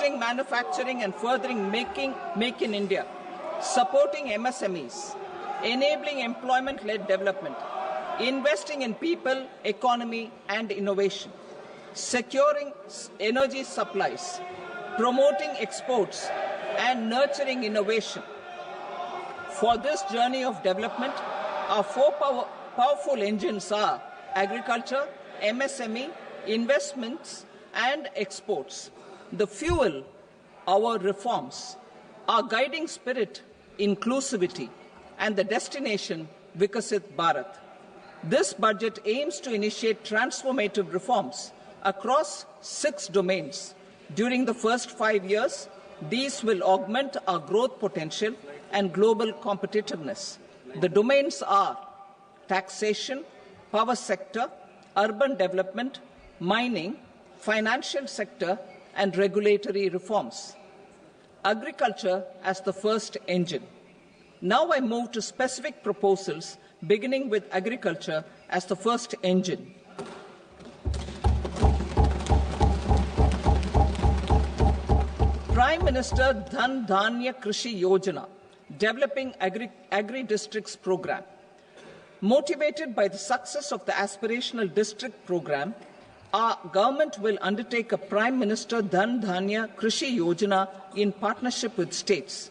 boosting manufacturing and furthering Make in India, supporting MSMEs, enabling employment-led development, investing in people, economy and innovation, securing energy supplies, promoting exports and nurturing innovation. For this journey of development, our four powerful engines are agriculture, MSME, investments and exports. The fuel, our reforms, our guiding spirit, inclusivity, and the destination, Vikasit Bharat. This budget aims to initiate transformative reforms across 6 domains. During the first 5 years, these will augment our growth potential and global competitiveness. The domains are taxation, power sector, urban development, mining, financial sector, and regulatory reforms. Agriculture as the first engine. Now I move to specific proposals, beginning with agriculture as the first engine. Prime Minister Dhan Dhanya Krishi Yojana, developing agri-districts program. Motivated by the success of the aspirational district program, our government will undertake a Prime Minister Dhan Dhanya Krishi Yojana in partnership with states.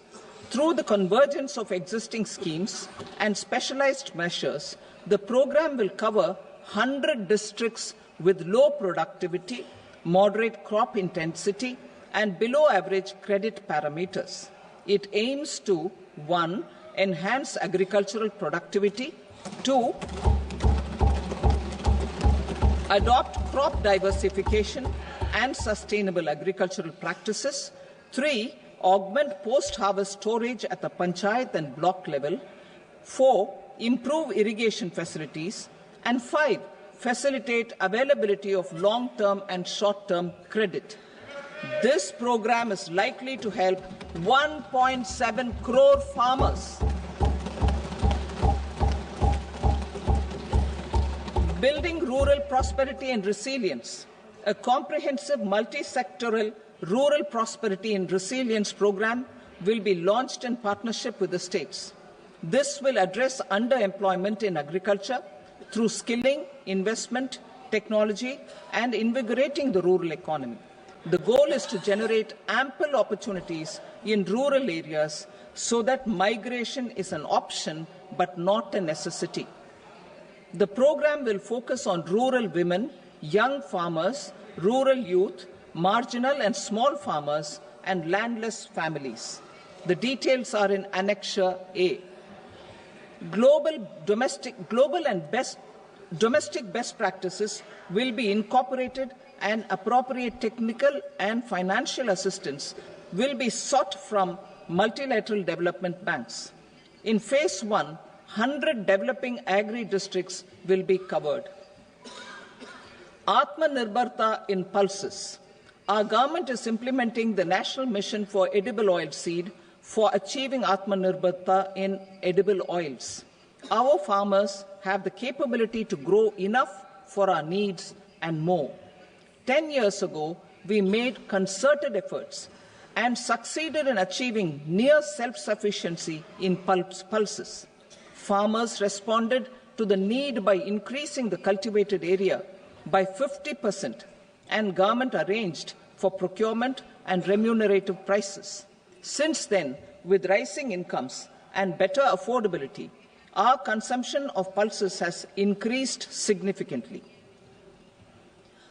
Through the convergence of existing schemes and specialized measures, the program will cover 100 districts with low productivity, moderate crop intensity, and below average credit parameters. It aims to 1. Enhance agricultural productivity, 2. Adopt crop diversification and sustainable agricultural practices, 3. Augment post-harvest storage at the panchayat and block level, 4. Improve irrigation facilities, and 5. Facilitate availability of long-term and short-term credit. This program is likely to help 1.7 crore farmers. Building rural prosperity and resilience. A comprehensive multi-sectoral rural prosperity and resilience program will be launched in partnership with the states. This will address underemployment in agriculture through skilling, investment, technology, and invigorating the rural economy. The goal is to generate ample opportunities in rural areas so that migration is an option but not a necessity. The program will focus on rural women, young farmers, rural youth, marginal and small farmers, and landless families. The details are in Annexure A. Domestic best practices will be incorporated, and appropriate technical and financial assistance will be sought from multilateral development banks. In Phase 1, 100 developing agri-districts will be covered. Atmanirbharta in pulses. Our government is implementing the National Mission for Edible Oilseed for achieving Atmanirbharta in edible oils. Our farmers have the capability to grow enough for our needs and more. 10 years ago, we made concerted efforts and succeeded in achieving near self-sufficiency in pulses. Farmers responded to the need by increasing the cultivated area by 50%, and government arranged for procurement and remunerative prices. Since then, with rising incomes and better affordability, our consumption of pulses has increased significantly.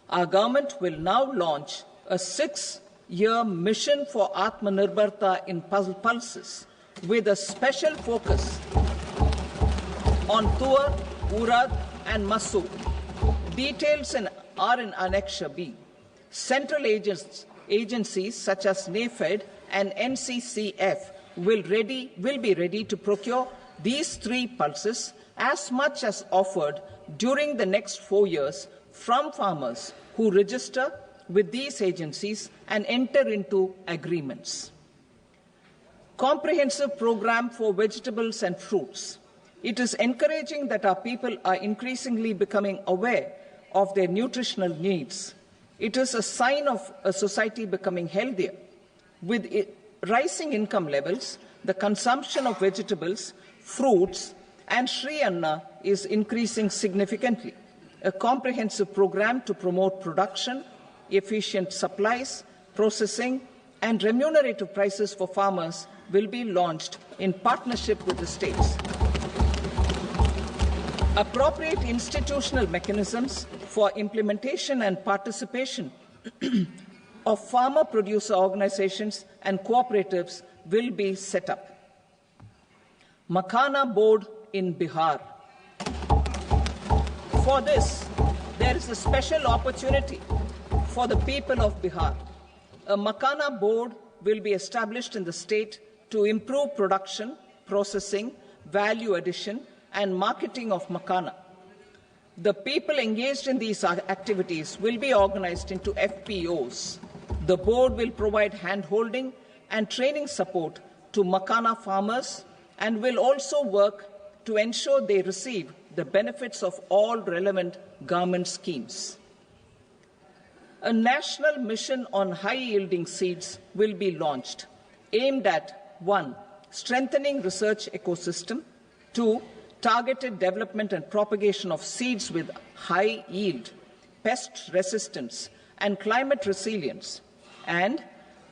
Our government will now launch a 6-year mission for Atmanirbharta in pulses with a special focus on Tuar, Urad and Masoor. Details are in Annexure B. Central agencies such as NAFED and NCCF will be ready to procure these 3 pulses as much as offered during the next 4 years from farmers who register with these agencies and enter into agreements. Comprehensive program for vegetables and fruits. It is encouraging that our people are increasingly becoming aware of their nutritional needs. It is a sign of a society becoming healthier. With rising income levels, the consumption of vegetables, fruits, and Sri Anna is increasing significantly. A comprehensive program to promote production, efficient supplies, processing, and remunerative prices for farmers will be launched in partnership with the states. Appropriate institutional mechanisms for implementation and participation of farmer producer organizations and cooperatives will be set up. Makhana Board in Bihar. For this, there is a special opportunity for the people of Bihar. A Makhana Board will be established in the state to improve production, processing, value addition, and marketing of makhana. The people engaged in these activities will be organized into FPOs. The board will provide hand-holding and training support to makhana farmers and will also work to ensure they receive the benefits of all relevant government schemes. A national mission on high-yielding seeds will be launched, aimed at 1. Strengthening research ecosystem, 2. Targeted development and propagation of seeds with high yield, pest resistance, and climate resilience, and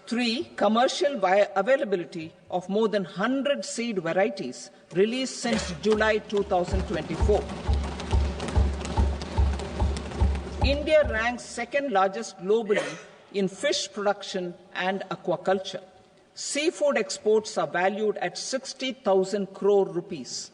3. Commercial availability of more than 100 seed varieties released since July 2024. India ranks second largest globally in fish production and aquaculture. Seafood exports are valued at 60,000 crore rupees.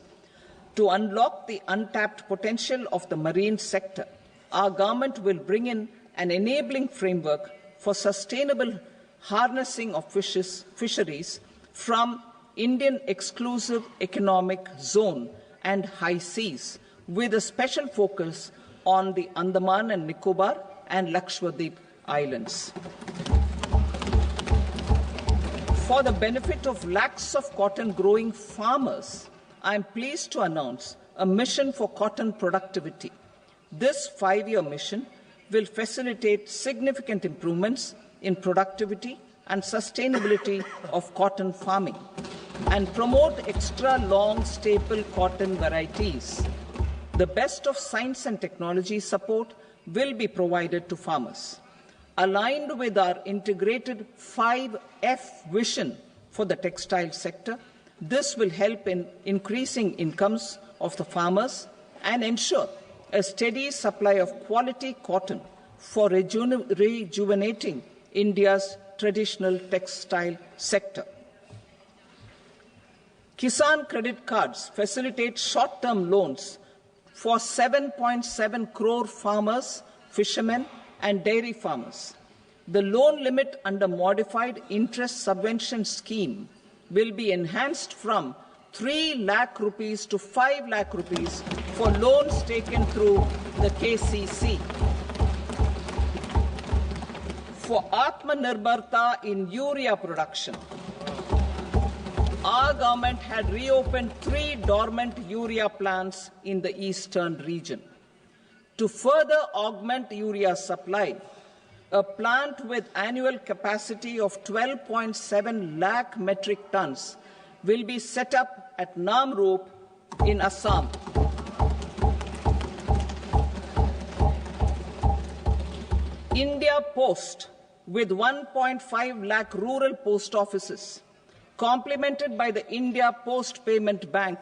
To unlock the untapped potential of the marine sector, our government will bring in an enabling framework for sustainable harnessing of fisheries from Indian exclusive economic zone and high seas, with a special focus on the Andaman and Nicobar and Lakshadweep Islands. For the benefit of lakhs of cotton growing farmers, I am pleased to announce a mission for cotton productivity. This 5-year mission will facilitate significant improvements in productivity and sustainability of cotton farming and promote extra long staple cotton varieties. The best of science and technology support will be provided to farmers. Aligned with our integrated 5F vision for the textile sector, this will help in increasing incomes of the farmers and ensure a steady supply of quality cotton for rejuvenating India's traditional textile sector. Kisan credit cards facilitate short-term loans for 7.7 crore farmers, fishermen, and dairy farmers. The loan limit under modified interest subvention scheme will be enhanced from 3 lakh rupees to 5 lakh rupees for loans taken through the KCC. For Atmanirbharta in urea production, our government had reopened 3 dormant urea plants in the eastern region. To further augment urea supply, a plant with annual capacity of 12.7 lakh metric tons will be set up at Namrup in Assam. India Post, with 1.5 lakh rural post offices, complemented by the India Post Payment Bank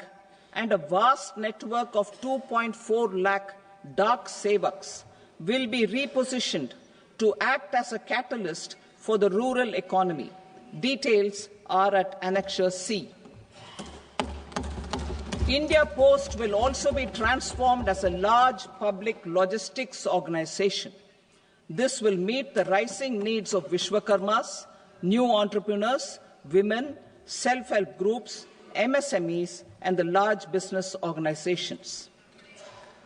and a vast network of 2.4 lakh Dak Sevaks, will be repositioned to act as a catalyst for the rural economy. Details are at Annexure C. India Post will also be transformed as a large public logistics organization. This will meet the rising needs of Vishwakarmas, new entrepreneurs, women, self-help groups, MSMEs, and the large business organizations.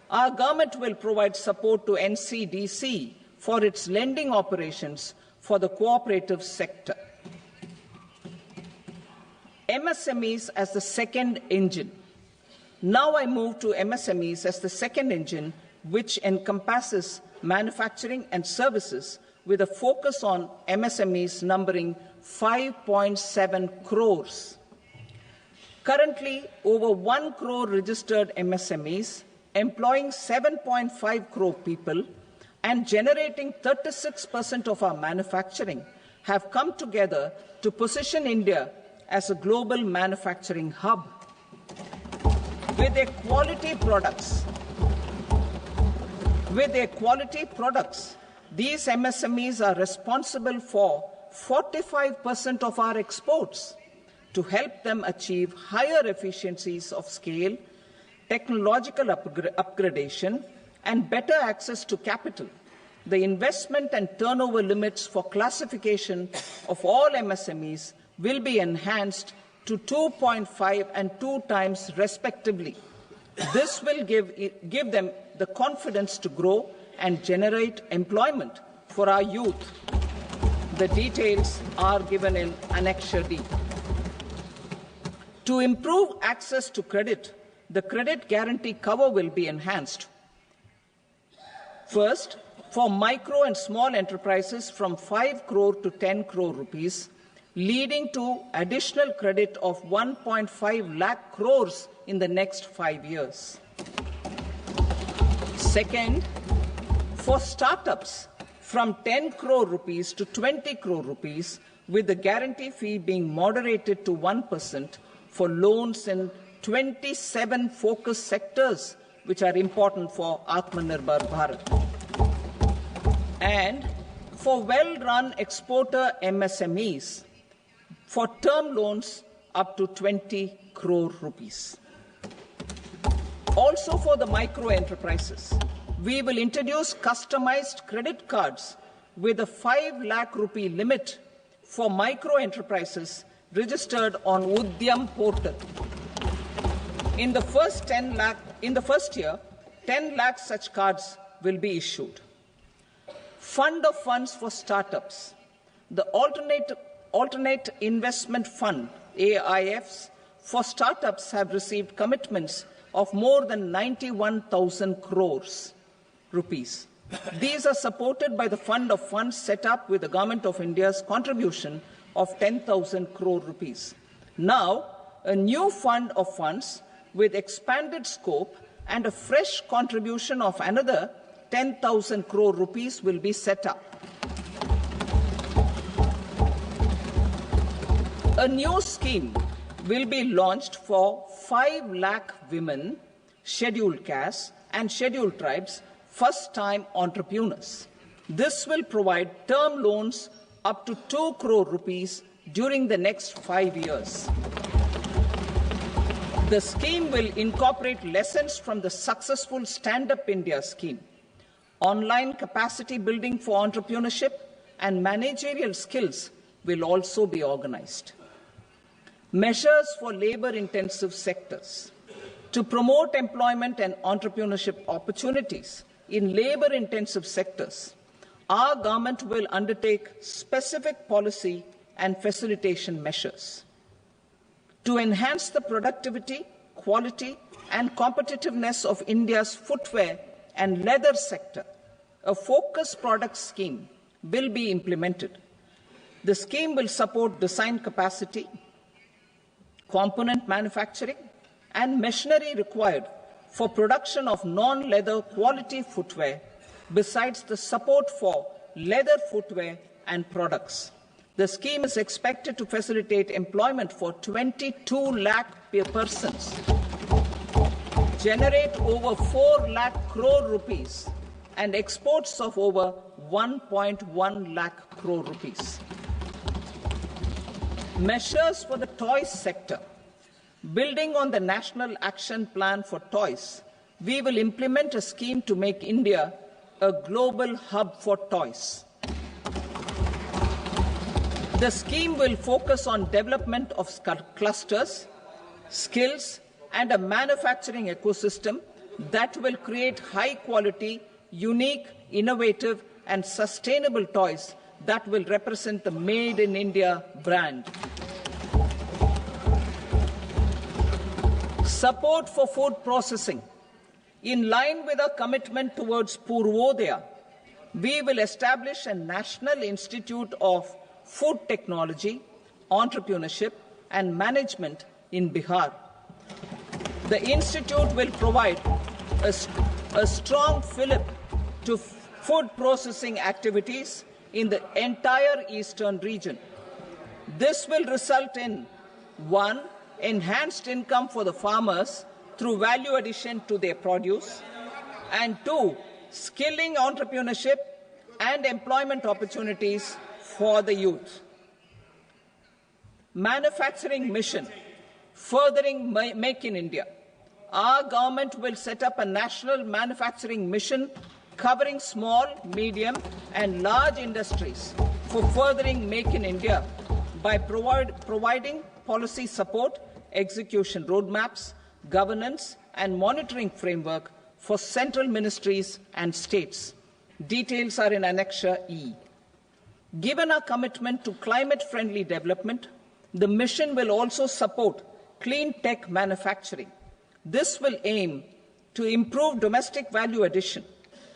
Our government will provide support to NCDC for its lending operations for the cooperative sector. MSMEs as the second engine. Now I move to MSMEs as the second engine, which encompasses manufacturing and services with a focus on MSMEs numbering 5.7 crores. Currently, over 1 crore registered MSMEs, employing 7.5 crore people and generating 36% of our manufacturing, have come together to position India as a global manufacturing hub. With their quality products, these MSMEs are responsible for 45% of our exports. To help them achieve higher efficiencies of scale, technological upgradation, and better access to capital, the investment and turnover limits for classification of all MSMEs will be enhanced to 2.5 and 2 times respectively. This will give them the confidence to grow and generate employment for our youth. The details are given in Annexure D. To improve access to credit, the credit guarantee cover will be enhanced. First, for micro and small enterprises from 5 crore to 10 crore rupees, leading to additional credit of 1.5 lakh crores in the next 5 years. Second, for startups from 10 crore rupees to 20 crore rupees, with the guarantee fee being moderated to 1% for loans in 27 focus sectors which are important for Atmanirbhar Bharat. And for well-run exporter MSMEs, for term loans up to 20 crore rupees. Also for the micro enterprises, we will introduce customized credit cards with a 5 lakh rupee limit for micro enterprises registered on Udyam portal. In the first year, 10 lakh such cards will be issued. Fund of funds for startups. The Alternate Investment Fund, AIFs, for startups have received commitments of more than 91,000 crores rupees. These are supported by the Fund of Funds set up with the Government of India's contribution of 10,000 crore rupees. Now, a new Fund of Funds with expanded scope and a fresh contribution of another 10,000 crore rupees will be set up. A new scheme will be launched for 5 lakh women, scheduled castes and scheduled tribes, first-time entrepreneurs. This will provide term loans up to 2 crore rupees during the next 5 years. The scheme will incorporate lessons from the successful Stand Up India scheme. Online capacity building for entrepreneurship and managerial skills will also be organized. Measures for labor-intensive sectors. To promote employment and entrepreneurship opportunities in labor-intensive sectors, our government will undertake specific policy and facilitation measures. To enhance the productivity, quality, and competitiveness of India's footwear and leather sector, a focused product scheme will be implemented. The scheme will support design capacity, component manufacturing, and machinery required for production of non-leather quality footwear, besides the support for leather footwear and products. The scheme is expected to facilitate employment for 22 lakh persons, generate over 4 lakh crore rupees, and exports of over 1.1 lakh crore rupees. Measures for the toys sector. Building on the National Action Plan for Toys, we will implement a scheme to make India a global hub for toys. The scheme will focus on development of clusters, skills, and a manufacturing ecosystem that will create high-quality, unique, innovative, and sustainable toys that will represent the Made in India brand. Support for food processing. In line with our commitment towards Purvodaya, We will establish a National Institute of Food Technology, Entrepreneurship and Management in Bihar. The institute will provide a strong fillip to food processing activities in the entire eastern region. This will result in 1. Enhanced income for the farmers through value addition to their produce, and 2. Skilling entrepreneurship and employment opportunities for the youth. Manufacturing mission, furthering Make in India. Our government will set up a national manufacturing mission covering small, medium and large industries for furthering Make in India by providing policy support, execution roadmaps, governance and monitoring framework for central ministries and states. Details are in Annexure E. Given our commitment to climate-friendly development, the mission will also support clean tech manufacturing. This will aim to improve domestic value addition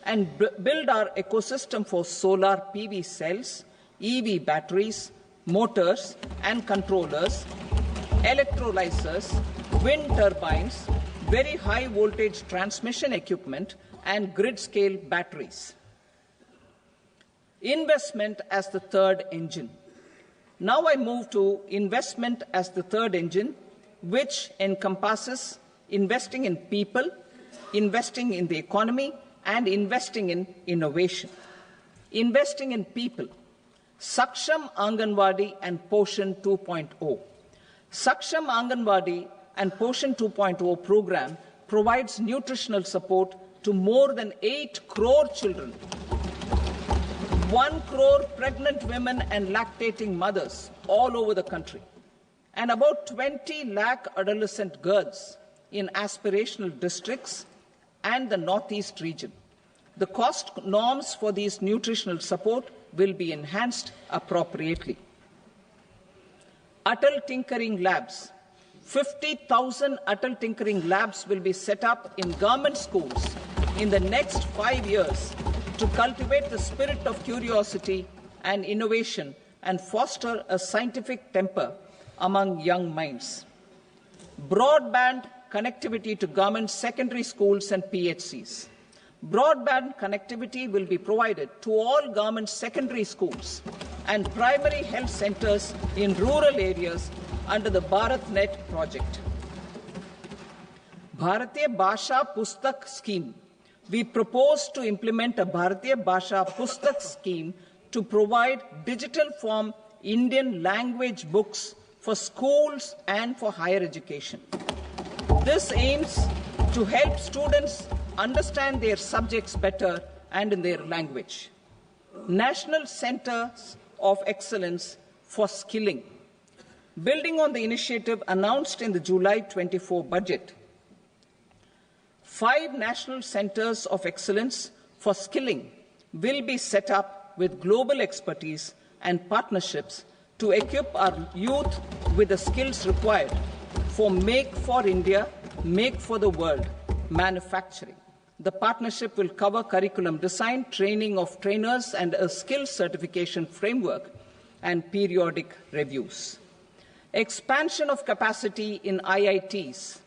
and build our ecosystem for solar PV cells, EV batteries, motors and controllers, electrolyzers, wind turbines, very high voltage transmission equipment and grid-scale batteries. Investment as the third engine. Now I move to investment as the third engine, which encompasses investing in people, investing in the economy, and investing in innovation. Investing in people. Saksham Anganwadi and Poshan 2.0. Saksham Anganwadi and Poshan 2.0 program provides nutritional support to more than 8 crore children, 1 crore pregnant women and lactating mothers all over the country, and about 20 lakh adolescent girls in aspirational districts and the Northeast region. The cost norms for these nutritional support will be enhanced appropriately. Atal Tinkering Labs. 50,000 Atal Tinkering Labs will be set up in government schools in the next 5 years to cultivate the spirit of curiosity and innovation and foster a scientific temper among young minds. Broadband connectivity to government secondary schools and PHCs. Broadband connectivity will be provided to all government secondary schools and primary health centers in rural areas under the BharatNet project. Bharatiya Bhasha Pustak Scheme. We propose to implement a Bharatiya Bhasha Pustak scheme to provide digital form Indian language books for schools and for higher education. This aims to help students understand their subjects better and in their language. National Centers of Excellence for Skilling. Building on the initiative announced in the July 24 budget, 5 national centers of excellence for skilling will be set up with global expertise and partnerships to equip our youth with the skills required for Make for India, Make for the World manufacturing. The partnership will cover curriculum design, training of trainers, and a skills certification framework and periodic reviews. Expansion of capacity in IITs.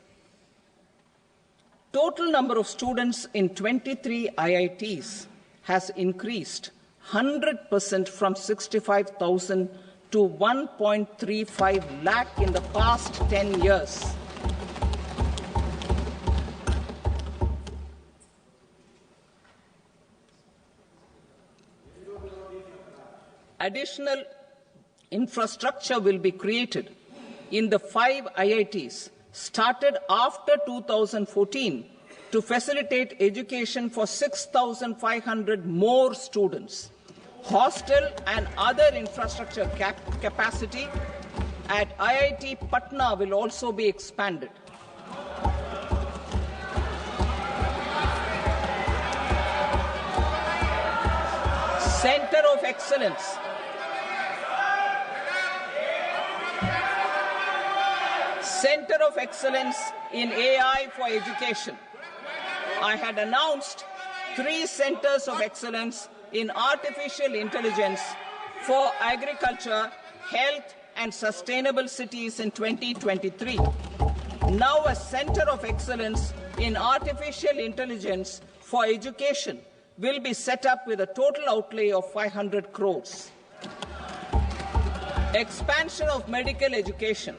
Total number of students in 23 IITs has increased 100% from 65,000 to 1.35 lakh in the past 10 years. Additional infrastructure will be created in the 5 IITs started after 2014 to facilitate education for 6,500 more students. Hostel and other infrastructure capacity at IIT Patna will also be expanded. Center of Excellence. Center of Excellence in AI for Education. I had announced 3 centers of excellence in artificial intelligence for agriculture, health and sustainable cities in 2023. Now a Centre of Excellence in Artificial Intelligence for Education will be set up with a total outlay of 500 crores. Expansion of medical education.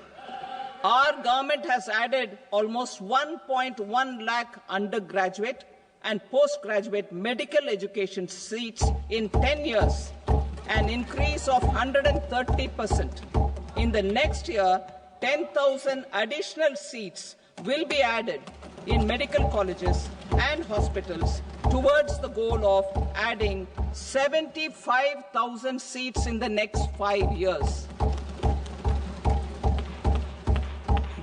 Our government has added almost 1.1 lakh undergraduate and postgraduate medical education seats in 10 years, an increase of 130%. In the next year, 10,000 additional seats will be added in medical colleges and hospitals towards the goal of adding 75,000 seats in the next 5 years.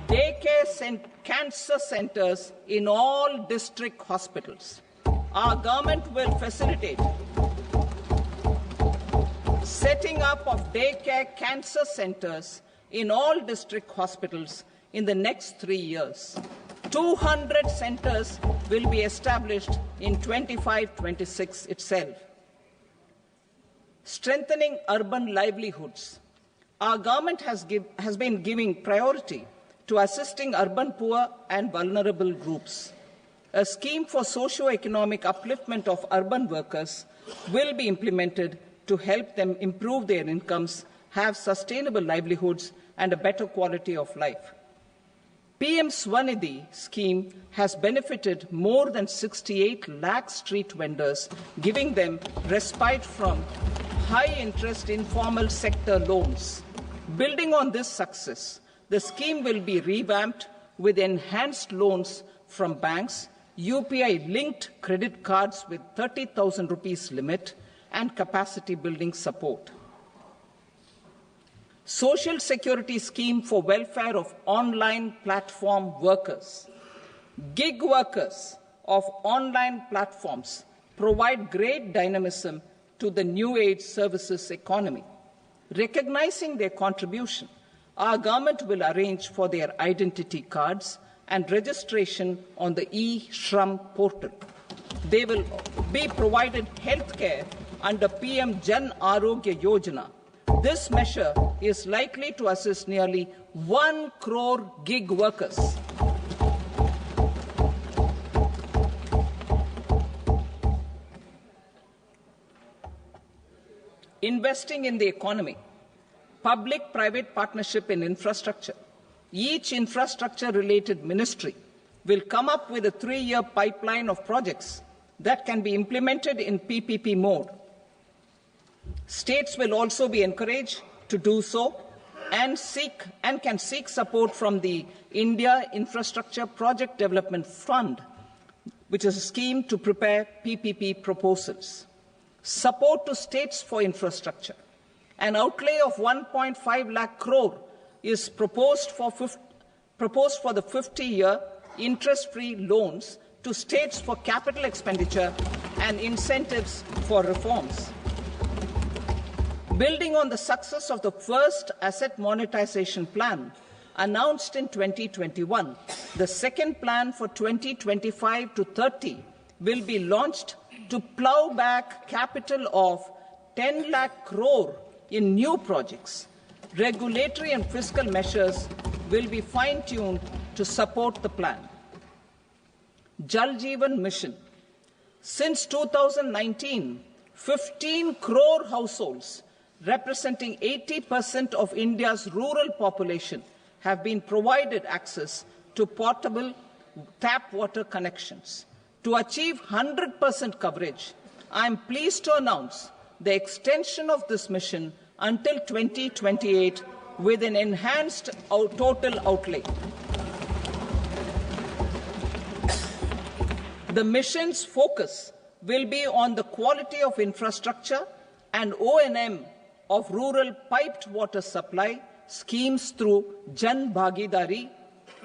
Daycare cancer centers in all district hospitals. Our government will facilitate setting up of daycare cancer centers in all district hospitals in the next 3 years. 200 centers will be established in 25-26 itself. Strengthening urban livelihoods. Our government has been giving priority to assisting urban poor and vulnerable groups. A scheme for socio-economic upliftment of urban workers will be implemented to help them improve their incomes, have sustainable livelihoods and a better quality of life. PM Swanidhi scheme has benefited more than 68 lakh street vendors, giving them respite from high-interest informal sector loans. Building on this success, the scheme will be revamped with enhanced loans from banks, UPI-linked credit cards with 30,000 rupees limit, and capacity building support. Social Security Scheme for welfare of online platform workers. Gig workers of online platforms provide great dynamism to the new age services economy. Recognizing their contribution, our government will arrange for their identity cards and registration on the e-Shram portal. They will be provided healthcare under PM Jan Arogya Yojana. This measure is likely to assist nearly 1 crore gig workers. Investing in the economy. Public-private partnership in infrastructure. Each infrastructure-related ministry will come up with a 3-year pipeline of projects that can be implemented in PPP mode. States will also be encouraged to do so and can seek support from the India Infrastructure Project Development Fund, which is a scheme to prepare PPP proposals. Support to states for infrastructure. An outlay of 1.5 lakh crore is proposed for the 50-year interest-free loans to states for capital expenditure and incentives for reforms. Building on the success of the first asset monetization plan announced in 2021, the second plan for 2025 to 30 will be launched to plough back capital of 10 lakh crore in new projects. Regulatory and fiscal measures will be fine-tuned to support the plan. Jal Jeevan Mission. Since 2019, 15 crore households representing 80% of India's rural population have been provided access to portable tap water connections. To achieve 100% coverage, I am pleased to announce the extension of this mission until 2028 with an enhanced total outlay. The mission's focus will be on the quality of infrastructure and O&M of rural piped water supply schemes through Jan Bhagidari.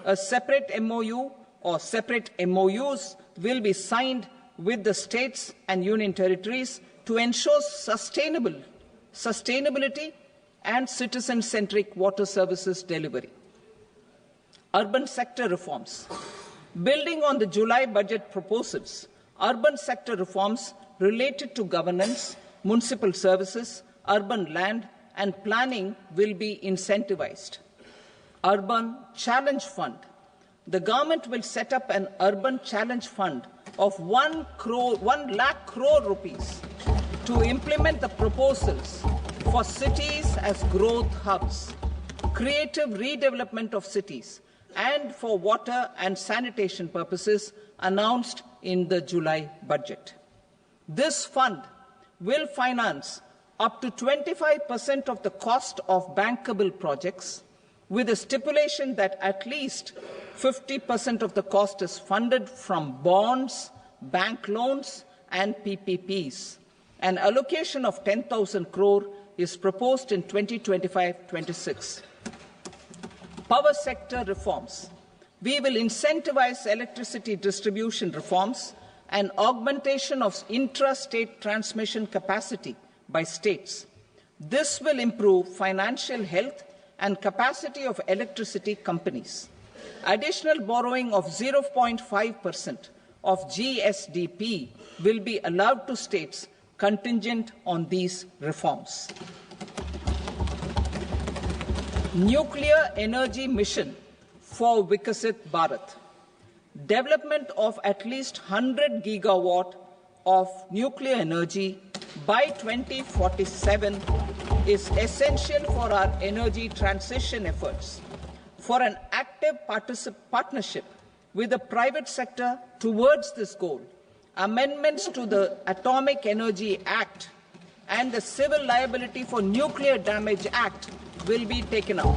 A separate MOU or separate MOUs will be signed with the states and union territories to ensure sustainability and citizen-centric water services delivery. Urban sector reforms. Building on the July budget proposals, urban sector reforms related to governance, municipal services, urban land and planning will be incentivized. Urban Challenge Fund. The government will set up an Urban Challenge Fund of 1 lakh crore rupees to implement the proposals for cities as growth hubs, creative redevelopment of cities, and for water and sanitation purposes announced in the July budget. This fund will finance up to 25% of the cost of bankable projects, with a stipulation that at least 50% of the cost is funded from bonds, bank loans, and PPPs. An allocation of 10,000 crore is proposed in 2025-26. Power sector reforms. We will incentivize electricity distribution reforms and augmentation of intra-state transmission capacity by states. This will improve financial health and capacity of electricity companies. Additional borrowing of 0.5% of GSDP will be allowed to states contingent on these reforms. Nuclear energy mission for Vikasit Bharat. Development of at least 100 gigawatt of nuclear energy by 2047 is essential for our energy transition efforts. For an active partnership with the private sector towards this goal, amendments to the Atomic Energy Act and the Civil Liability for Nuclear Damage Act will be taken up.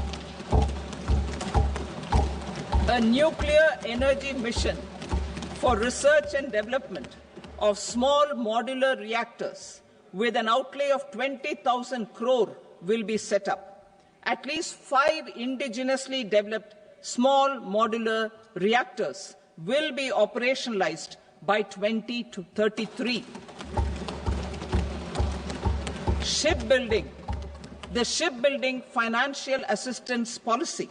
A nuclear energy mission for research and development of small modular reactors with an outlay of 20,000 crore will be set up. At least 5 indigenously developed small modular reactors will be operationalized by 2033. Shipbuilding. The shipbuilding financial assistance policy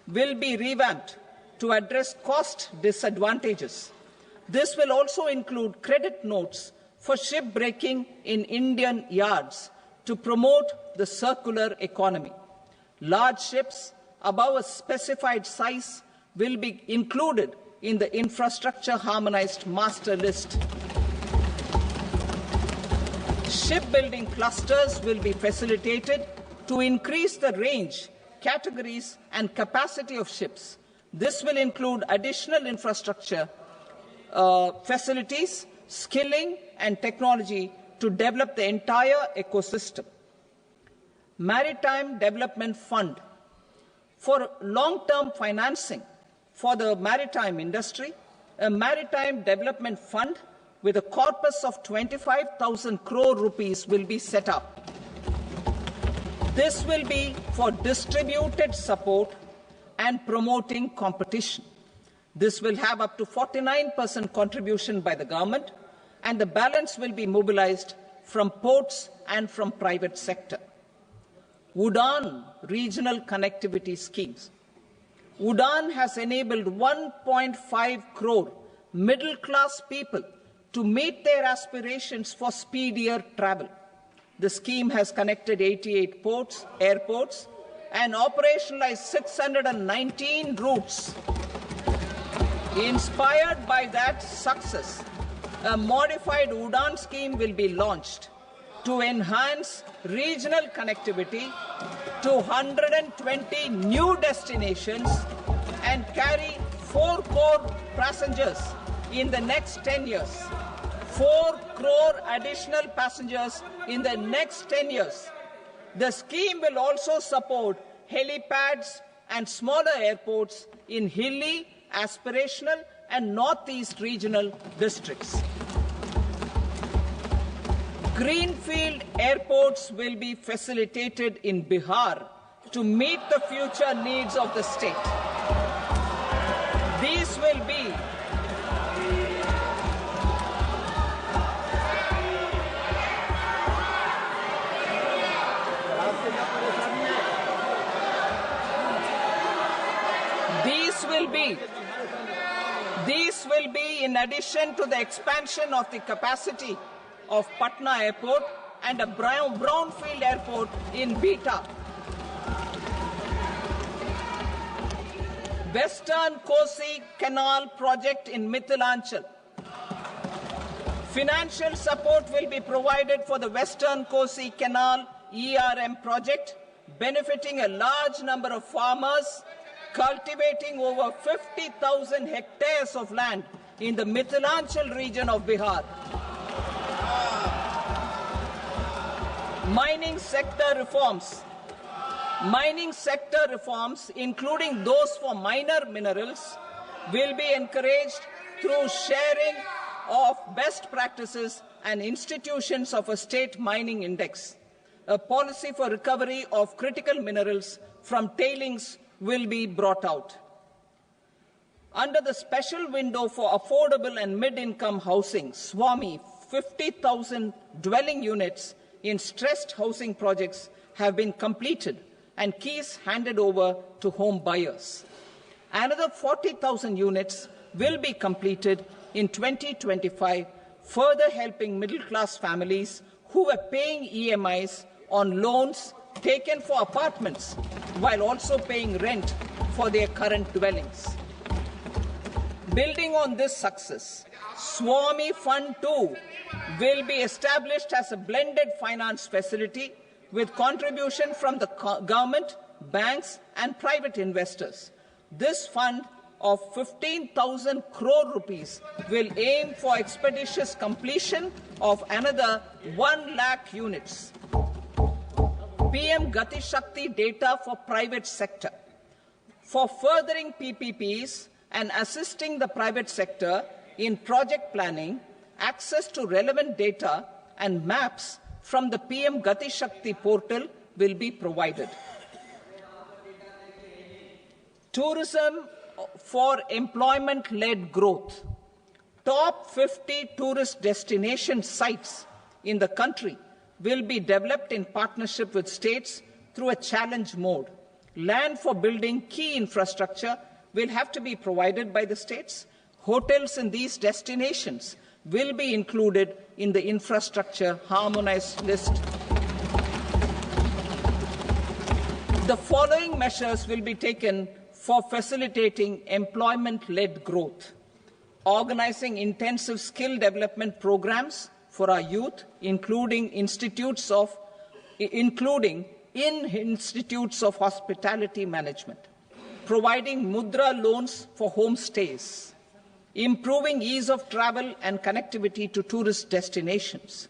will be revamped to address cost disadvantages. This will also include credit notes for shipbreaking in Indian yards to promote the circular economy. Large ships above a specified size will be included in the infrastructure harmonized master list. Shipbuilding clusters will be facilitated to increase the range, categories and capacity of ships. This will include additional infrastructure, facilities, skilling and technology to develop the entire ecosystem. Maritime Development Fund. For long-term financing for the maritime industry, a Maritime Development Fund with a corpus of 25,000 crore rupees will be set up. This will be for distributed support and promoting competition. This will have up to 49% contribution by the government, and the balance will be mobilized from ports and from private sector. Udaan regional connectivity schemes. Udaan has enabled 1.5 crore middle-class people to meet their aspirations for speedier travel. The scheme has connected 88 airports, and operationalized 619 routes. Inspired by that success, a modified Udaan scheme will be launched to enhance regional connectivity to 120 new destinations and carry 4 crore passengers in the next 10 years. 4 crore additional passengers in the next 10 years. The scheme will also support helipads and smaller airports in hilly, aspirational and northeast regional districts. Greenfield airports will be facilitated in Bihar to meet the future needs of the state. These will be These will be in addition to the expansion of the capacity of Patna Airport and a brownfield airport in Beta. Western Kosi Canal project in Mithilanchal. Financial support will be provided for the Western Kosi Canal ERM project, benefiting a large number of farmers cultivating over 50,000 hectares of land in the Mithilanchal region of Bihar. Mining sector reforms. Mining sector reforms, including those for minor minerals, will be encouraged through sharing of best practices and institutions of a state mining index. A policy for recovery of critical minerals from tailings will be brought out. Under the special window for affordable and mid-income housing, SWAMI, 50,000 dwelling units in stressed housing projects have been completed and keys handed over to home buyers. Another 40,000 units will be completed in 2025, further helping middle-class families who were paying EMIs on loans taken for apartments while also paying rent for their current dwellings. Building on this success, SWAMI Fund 2 will be established as a blended finance facility with contribution from the government, banks and private investors. This fund of 15,000 crore rupees will aim for expeditious completion of another 1 lakh units. PM Gati Shakti data for private sector. For furthering PPPs and assisting the private sector in project planning, access to relevant data and maps from the PM Gati Shakti portal will be provided. Tourism for employment-led growth. Top 50 tourist destination sites in the country will be developed in partnership with states through a challenge mode. Land for building key infrastructure will have to be provided by the states. Hotels in these destinations will be included in the infrastructure harmonized list. The following measures will be taken for facilitating employment-led growth: organizing intensive skill development programs for our youth, including in institutes of hospitality management, providing mudra loans for homestays, improving ease of travel and connectivity to tourist destinations,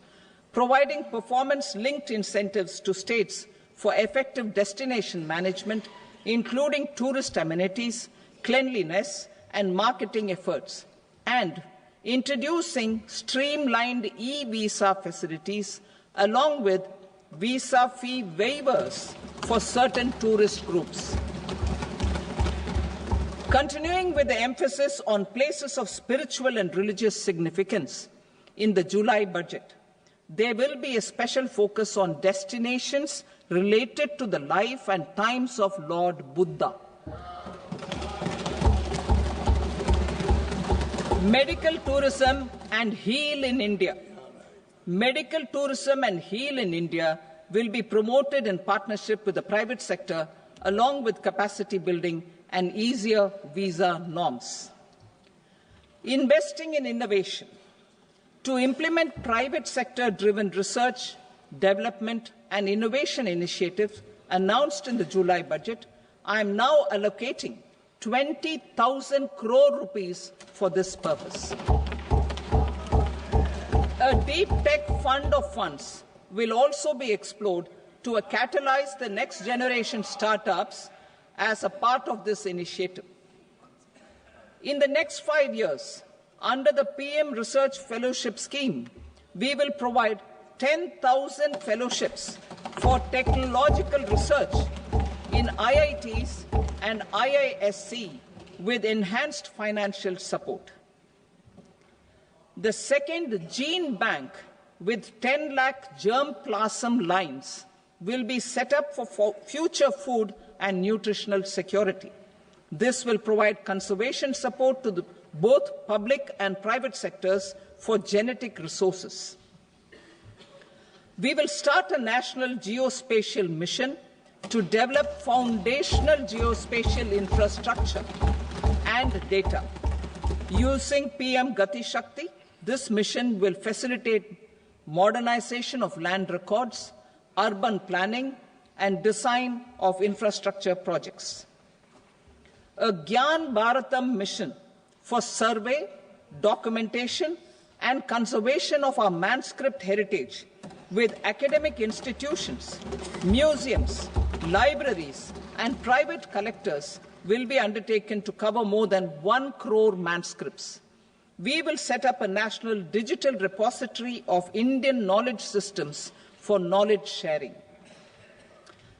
providing performance-linked incentives to states for effective destination management, including tourist amenities, cleanliness, and marketing efforts, and introducing streamlined e-visa facilities along with visa fee waivers for certain tourist groups. Continuing with the emphasis on places of spiritual and religious significance, in the July budget, there will be a special focus on destinations related to the life and times of Lord Buddha. Medical tourism and heal in India. Medical tourism and heal in India will be promoted in partnership with the private sector, along with capacity building and easier visa norms. Investing in innovation. To implement private sector-driven research, development and innovation initiatives announced in the July budget, I am now allocating 20,000 crore rupees for this purpose. A deep tech fund of funds will also be explored to catalyze the next generation startups as a part of this initiative. In the next 5 years, under the PM Research Fellowship Scheme, we will provide 10,000 fellowships for technological research in IITs and IISc with enhanced financial support. The second gene bank with 10 lakh germplasm lines will be set up for future food and nutritional security. This will provide conservation support to both public and private sectors for genetic resources. We will start a national geospatial mission to develop foundational geospatial infrastructure and data. Using PM Gati Shakti, this mission will facilitate modernization of land records, urban planning, and design of infrastructure projects. A Gyan Bharatam mission for survey, documentation, and conservation of our manuscript heritage with academic institutions, museums, libraries, and private collectors will be undertaken to cover more than 1 crore manuscripts. We will set up a national digital repository of Indian knowledge systems for knowledge sharing.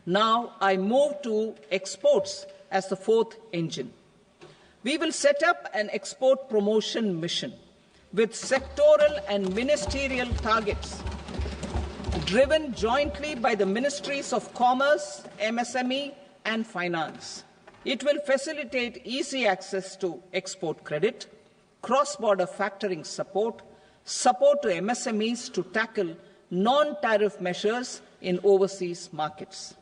Now I move to exports as the fourth engine. We will set up an export promotion mission with sectoral and ministerial targets driven jointly by the Ministries of Commerce, MSME, and Finance. It will facilitate easy access to export credit, cross-border factoring support, support to MSMEs to tackle non-tariff measures in overseas markets.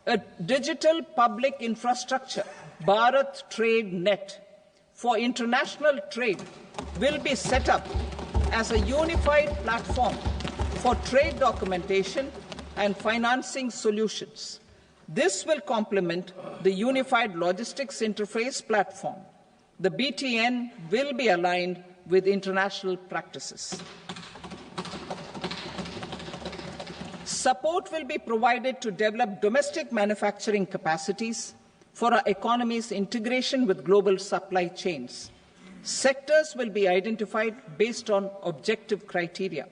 A digital public infrastructure, Bharat Trade Net, for international trade will be set up as a unified platform for trade documentation and financing solutions. This will complement the Unified Logistics Interface platform. The BTN will be aligned with international practices. Support will be provided to develop domestic manufacturing capacities for our economy's integration with global supply chains. Sectors will be identified based on objective criteria.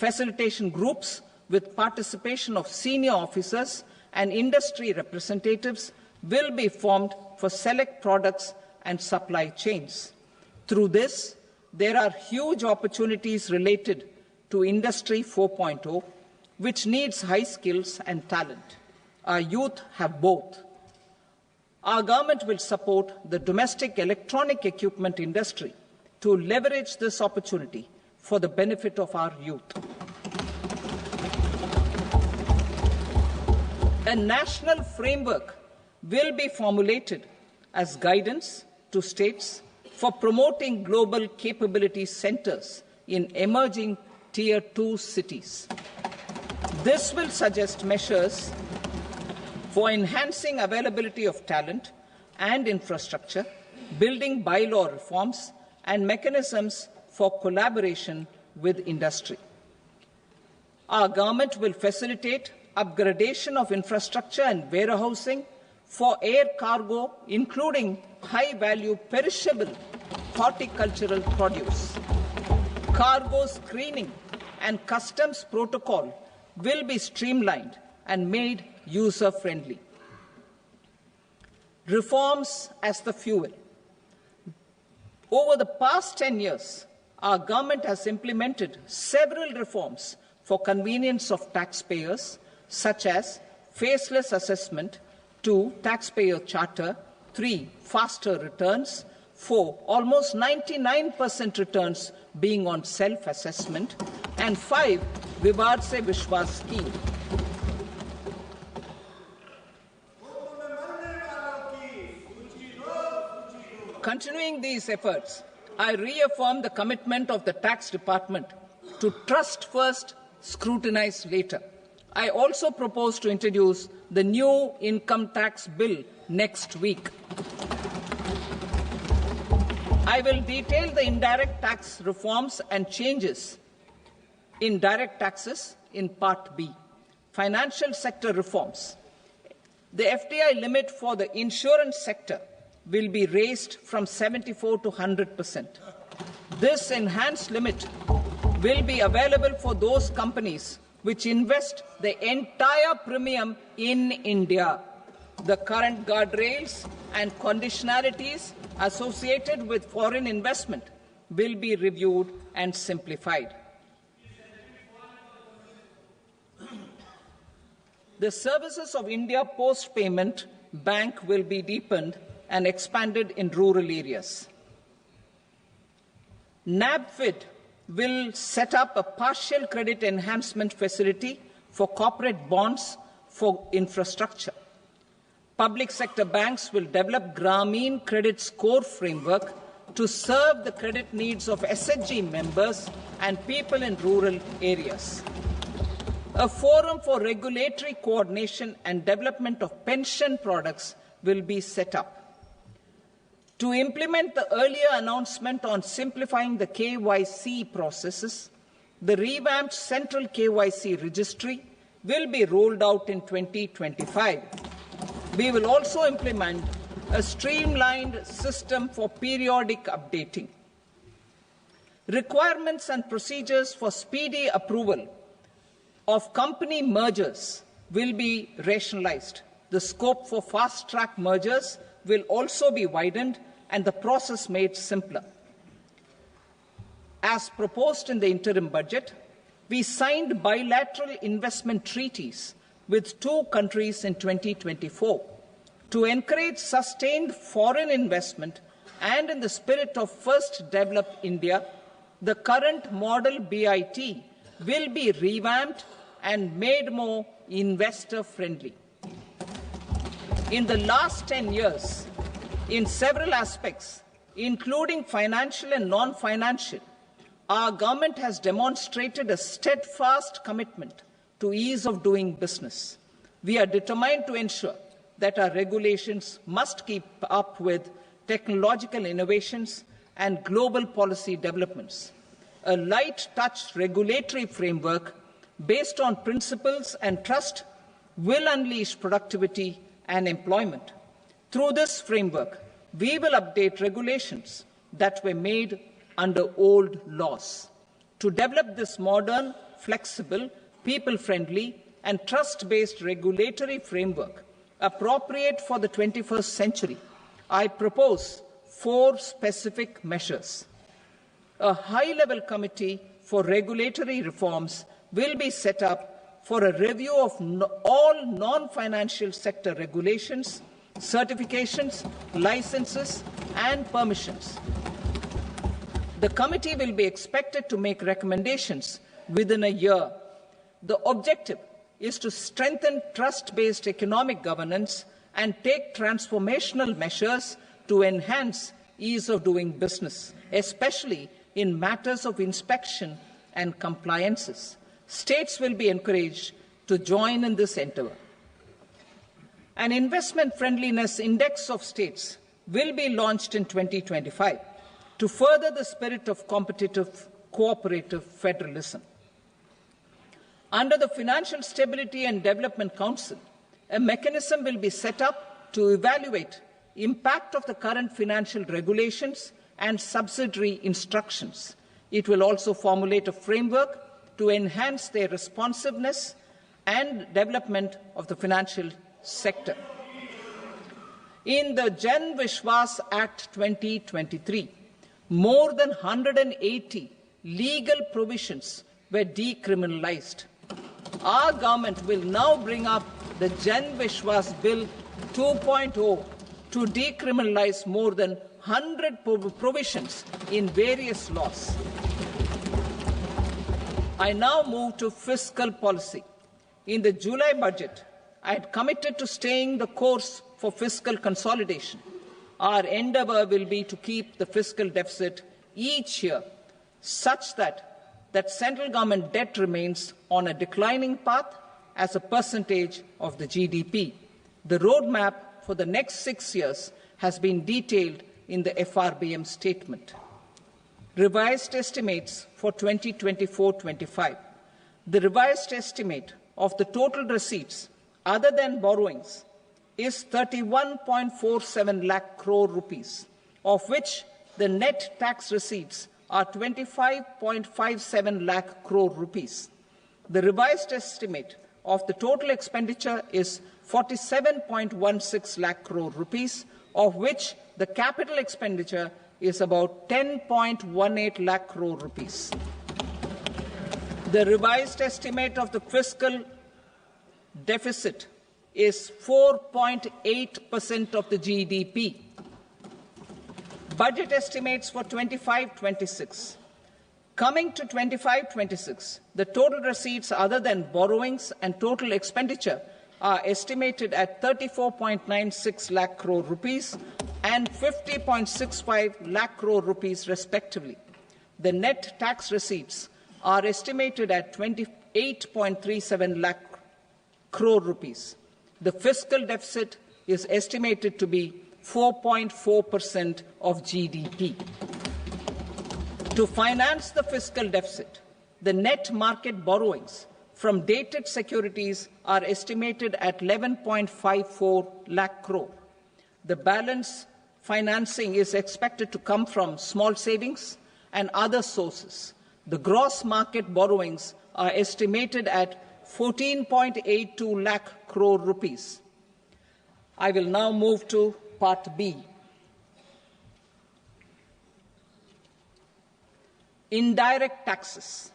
Facilitation groups with participation of senior officers and industry representatives will be formed for select products and supply chains. Through this, there are huge opportunities related to Industry 4.0, which needs high skills and talent. Our youth have both. Our government will support the domestic electronic equipment industry to leverage this opportunity for the benefit of our youth. A national framework will be formulated as guidance to states for promoting global capability centers in emerging Tier 2 cities. This will suggest measures for enhancing availability of talent and infrastructure, building bylaw reforms, and mechanisms for collaboration with industry. Our government will facilitate upgradation of infrastructure and warehousing for air cargo, including high-value perishable horticultural produce. Cargo screening and customs protocol will be streamlined and made user-friendly. Reforms as the fuel. Over the past 10 years, our government has implemented several reforms for convenience of taxpayers, such as faceless assessment, 2, taxpayer charter, 3, faster returns, 4, almost 99% returns being on self-assessment, and 5, Vivad Se Vishwas scheme. Continuing these efforts, I reaffirm the commitment of the Tax Department to trust first, scrutinize later. I also propose to introduce the new income tax bill next week. I will detail the indirect tax reforms and changes in direct taxes in Part B. Financial sector reforms. The FDI limit for the insurance sector will be raised from 74 to 100%. This enhanced limit will be available for those companies which invest the entire premium in India. The current guardrails and conditionalities associated with foreign investment will be reviewed and simplified. The services of India Post Payment Bank will be deepened and expanded in rural areas. NABFID will set up a partial credit enhancement facility for corporate bonds for infrastructure. Public sector banks will develop Grameen Credit Score framework to serve the credit needs of SHG members and people in rural areas. A forum for regulatory coordination and development of pension products will be set up. To implement the earlier announcement on simplifying the KYC processes, the revamped Central KYC Registry will be rolled out in 2025. We will also implement a streamlined system for periodic updating. Requirements and procedures for speedy approval of company mergers will be rationalized. The scope for fast-track mergers will also be widened and the process made simpler. As proposed in the interim budget, we signed bilateral investment treaties with 2 countries in 2024 to encourage sustained foreign investment, and in the spirit of First Develop India, the current model BIT will be revamped and made more investor-friendly. In the last 10 years, in several aspects, including financial and non-financial, our government has demonstrated a steadfast commitment to ease of doing business. We are determined to ensure that our regulations must keep up with technological innovations and global policy developments. A light-touch regulatory framework based on principles and trust will unleash productivity and employment. Through this framework, we will update regulations that were made under old laws. To develop this modern, flexible, people-friendly and trust-based regulatory framework appropriate for the 21st century, I propose 4 specific measures. A high-level committee for regulatory reforms will be set up for a review of all non-financial sector regulations, certifications, licenses and permissions. The committee will be expected to make recommendations within a year. The objective is to strengthen trust-based economic governance and take transformational measures to enhance ease of doing business, especially in matters of inspection and compliances. States will be encouraged to join in this endeavour. An investment friendliness index of states will be launched in 2025 to further the spirit of competitive, cooperative federalism. Under the Financial Stability and Development Council, a mechanism will be set up to evaluate impact of the current financial regulations and subsidiary instructions. It will also formulate a framework to enhance their responsiveness and development of the financial sector. In the Jan Vishwas Act 2023, more than 180 legal provisions were decriminalized. Our government will now bring up the Jan Vishwas Bill 2.0 to decriminalize more than 100 provisions in various laws. I now move to fiscal policy. In the July budget, I had committed to staying the course for fiscal consolidation. Our endeavour will be to keep the fiscal deficit each year such that central government debt remains on a declining path as a percentage of the GDP. The roadmap for the next 6 years has been detailed in the FRBM statement. Revised estimates for 2024-25. The revised estimate of the total receipts other than borrowings is 31.47 lakh crore rupees, of which the net tax receipts are 25.57 lakh crore rupees. The revised estimate of the total expenditure is 47.16 lakh crore rupees, of which the capital expenditure is about 10.18 lakh crore rupees. The revised estimate of the fiscal deficit is 4.8% of the GDP. Budget estimates for 25-26. Coming to 25-26, the total receipts other than borrowings and total expenditure are estimated at 34.96 lakh crore rupees and 50.65 lakh crore rupees respectively. The net tax receipts are estimated at 28.37 lakh crore rupees. The fiscal deficit is estimated to be 4.4% of GDP. To finance the fiscal deficit, the net market borrowings from dated securities are estimated at 11.54 lakh crore. The balance financing is expected to come from small savings and other sources. The gross market borrowings are estimated at 14.82 lakh crore rupees. I will now move to Part B. Indirect taxes.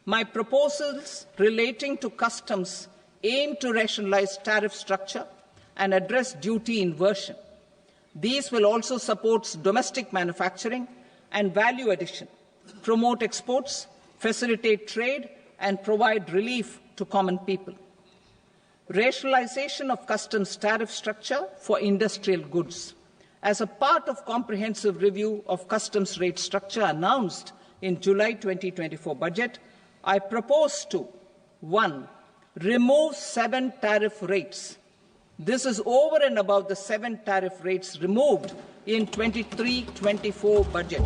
My proposals relating to customs aim to rationalize tariff structure and address duty inversion. These will also support domestic manufacturing and value addition, promote exports, facilitate trade, and provide relief to common people. Rationalization of customs tariff structure for industrial goods. As a part of comprehensive review of customs rate structure announced in July 2024 budget, I propose to 1. Remove 7 tariff rates. This is over and above the 7 tariff rates removed in 23-24 budget.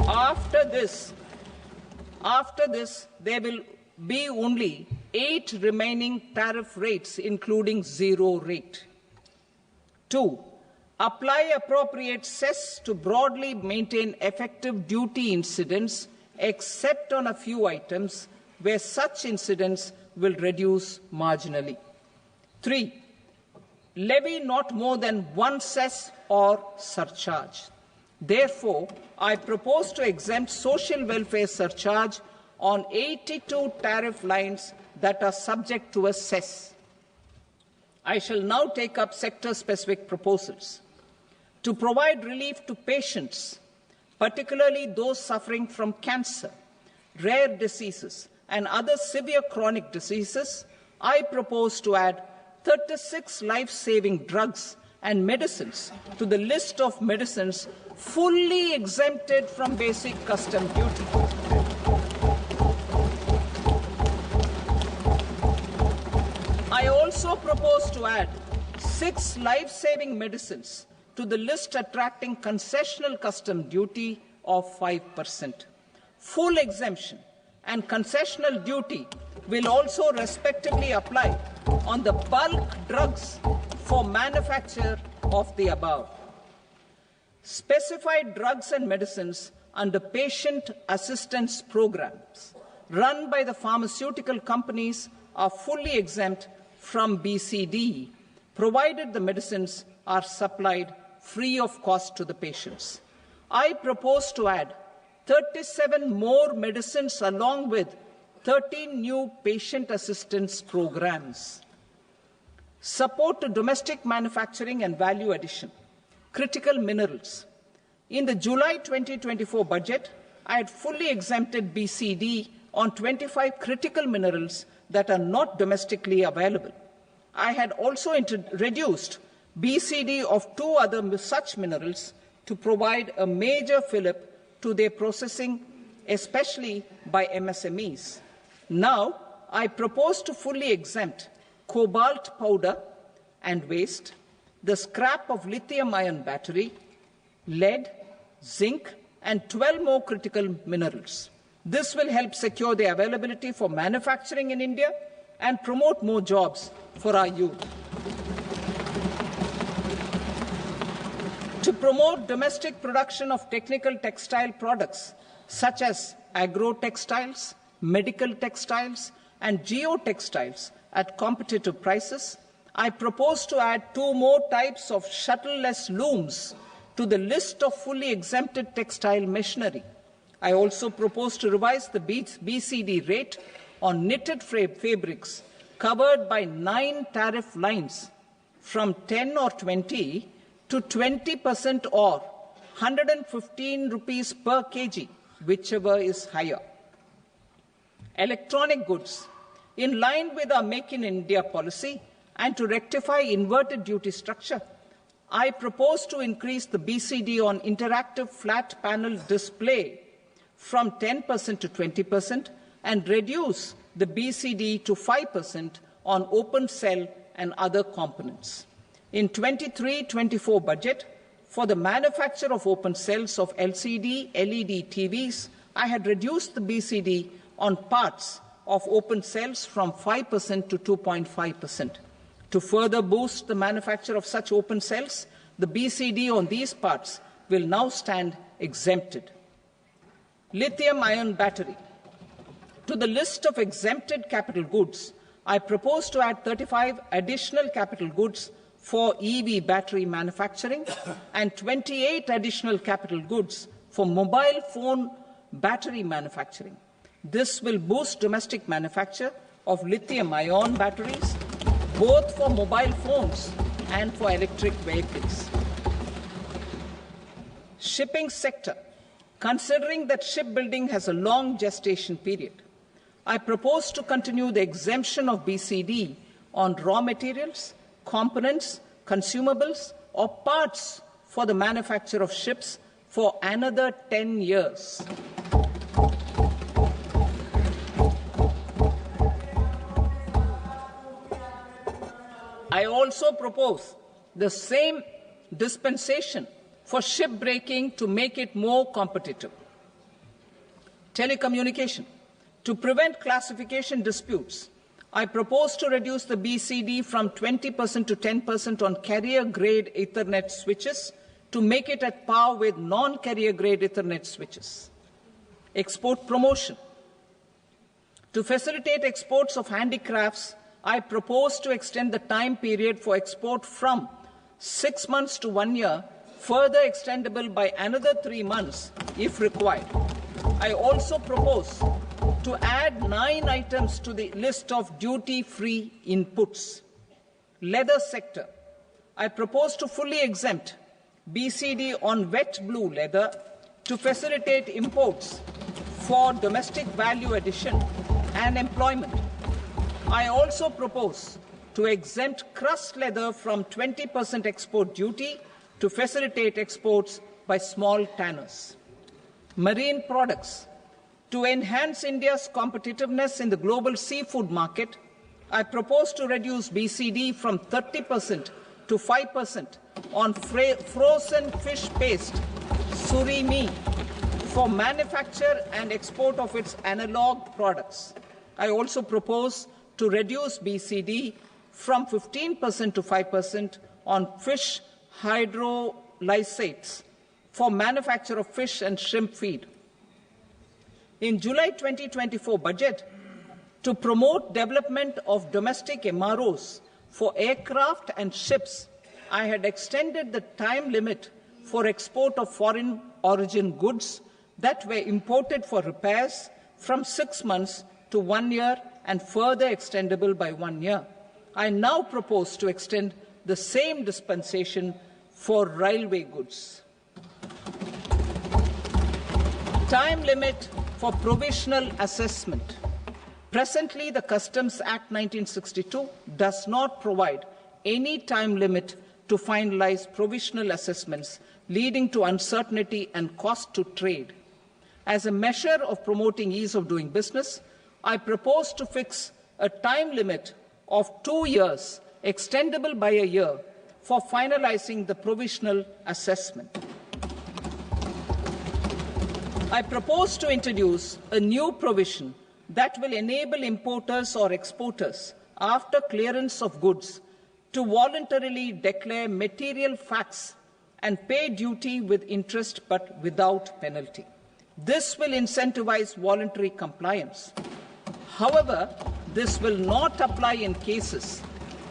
After this, there will be only 8 remaining tariff rates, including 0 rate. 2. Apply appropriate cess to broadly maintain effective duty incidence, except on a few items where such incidence will reduce marginally. 3. Levy not more than 1 cess or surcharge. Therefore, I propose to exempt social welfare surcharge on 82 tariff lines that are subject to a cess. I shall now take up sector-specific proposals. To provide relief to patients, particularly those suffering from cancer, rare diseases, and other severe chronic diseases, I propose to add 36 life-saving drugs and medicines to the list of medicines fully exempted from basic custom duty. I also propose to add 6 life-saving medicines to the list attracting concessional custom duty of 5%. Full exemption and concessional duty will also respectively apply on the bulk drugs for manufacture of the above. Specified drugs and medicines under patient assistance programs run by the pharmaceutical companies are fully exempt from BCD, provided the medicines are supplied free of cost to the patients. I propose to add 37 more medicines along with 13 new patient assistance programs. Support to domestic manufacturing and value addition. Critical minerals. In the July 2024 budget, I had fully exempted BCD on 25 critical minerals that are not domestically available. I had also reduced BCD of 2 other such minerals to provide a major fillip to their processing, especially by MSMEs. Now, I propose to fully exempt cobalt powder and waste, the scrap of lithium-ion battery, lead, zinc, and 12 more critical minerals. This will help secure the availability for manufacturing in India and promote more jobs for our youth. To promote domestic production of technical textile products such as agro-textiles, medical textiles, and geotextiles at competitive prices, I propose to add 2 more types of shuttle-less looms to the list of fully exempted textile machinery. I also propose to revise the BCD rate on knitted fabrics covered by 9 tariff lines from 10 or 20 to 20% or 115 rupees per kg whichever is higher. Electronic goods. In line with our Make in India policy and to rectify inverted duty structure, I propose to increase the BCD on interactive flat panel display from 10% to 20% and reduce the BCD to 5% on open cell and other components. In 23-24 budget, for the manufacture of open cells of LCD, LED TVs, I had reduced the BCD on parts of open cells from 5% to 2.5%. To further boost the manufacture of such open cells, the BCD on these parts will now stand exempted. Lithium-ion battery. To the list of exempted capital goods, I propose to add 35 additional capital goods for EV battery manufacturing and 28 additional capital goods for mobile phone battery manufacturing. This will boost domestic manufacture of lithium-ion batteries, both for mobile phones and for electric vehicles. Shipping sector. Considering that shipbuilding has a long gestation period, I propose to continue the exemption of BCD on raw materials, components, consumables, or parts for the manufacture of ships for another 10 years. I also propose the same dispensation for shipbreaking to make it more competitive. Telecommunication. To prevent classification disputes, I propose to reduce the BCD from 20% to 10% on carrier-grade Ethernet switches to make it at par with non-carrier-grade Ethernet switches. Export promotion. To facilitate exports of handicrafts, I propose to extend the time period for export from 6 months to 1 year, further extendable by another 3 months if required. I also propose to add 9 items to the list of duty-free inputs. Leather sector. I propose to fully exempt BCD on wet blue leather to facilitate imports for domestic value addition and employment. I also propose to exempt crust leather from 20% export duty to facilitate exports by small tanners. Marine products. To enhance India's competitiveness in the global seafood market, I propose to reduce BCD from 30% to 5% on frozen fish paste, surimi, for manufacture and export of its analog products. I also propose to reduce BCD from 15% to 5% on fish hydrolysates for manufacture of fish and shrimp feed. In July 2024 budget, to promote development of domestic MROs for aircraft and ships, I had extended the time limit for export of foreign origin goods that were imported for repairs from 6 months to 1 year and further extendable by 1 year. I now propose to extend the same dispensation for railway goods. Time limit for provisional assessment. Presently, the Customs Act 1962 does not provide any time limit to finalize provisional assessments, leading to uncertainty and cost to trade. As a measure of promoting ease of doing business, I propose to fix a time limit of 2 years, extendable by a year, for finalizing the provisional assessment. I propose to introduce a new provision that will enable importers or exporters, after clearance of goods, to voluntarily declare material facts and pay duty with interest but without penalty. This will incentivize voluntary compliance. However, this will not apply in cases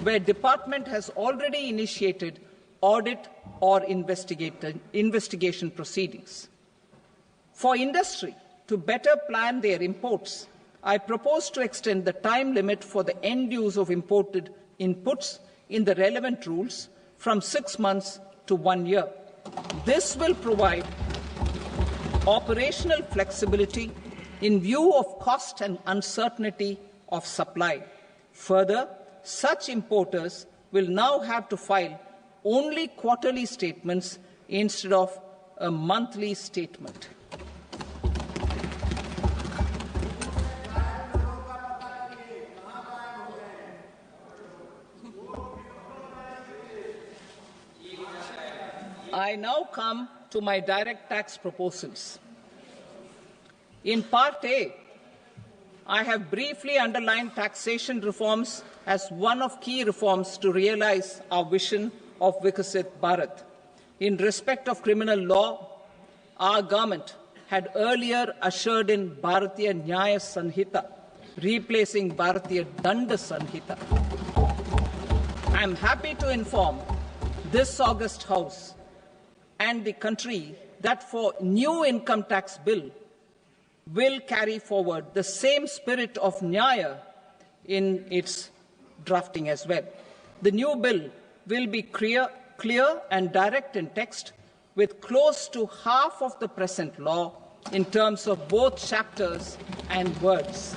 where department has already initiated audit or investigation proceedings. For industry to better plan their imports, I propose to extend the time limit for the end use of imported inputs in the relevant rules from 6 months to 1 year. This will provide operational flexibility in view of cost and uncertainty of supply. Further, such importers will now have to file only quarterly statements instead of a monthly statement. I now come to my direct tax proposals. In Part A, I have briefly underlined taxation reforms as one of key reforms to realize our vision of Vikasit Bharat. In respect of criminal law, our government had earlier ushered in Bharatiya Nyaya Sanhita, replacing Bharatiya Danda Sanhita. I am happy to inform this august House and the country that for new income tax bill will carry forward the same spirit of Nyaya in its drafting as well. The new bill will be clear and direct in text, with close to half of the present law in terms of both chapters and words.